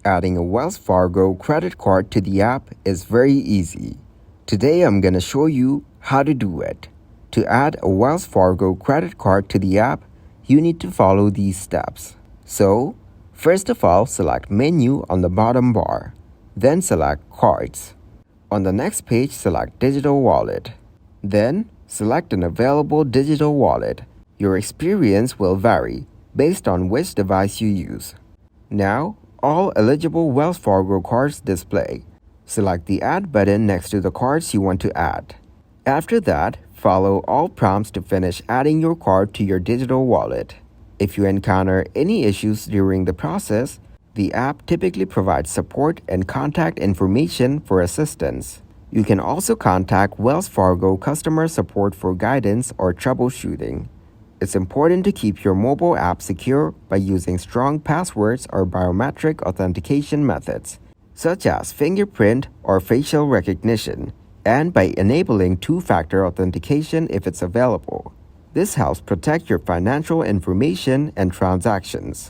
Adding a Wells Fargo credit card to the app is very easy. Today I'm going to show you how to do it. To add a Wells Fargo credit card to the app, you need to follow these steps. So, first of all, select Menu on the bottom bar. Then select Cards. On the next page, select Digital Wallet. Then, select an available digital wallet. Your experience will vary based on which device you use. Now, all eligible Wells Fargo cards display. Select the Add button next to the cards you want to add. After that, follow all prompts to finish adding your card to your digital wallet. If you encounter any issues during the process, the app typically provides support and contact information for assistance. You can also contact Wells Fargo customer support for guidance or troubleshooting. It's important to keep your mobile app secure by using strong passwords or biometric authentication methods, such as fingerprint or facial recognition, and by enabling two-factor authentication if it's available. This helps protect your financial information and transactions.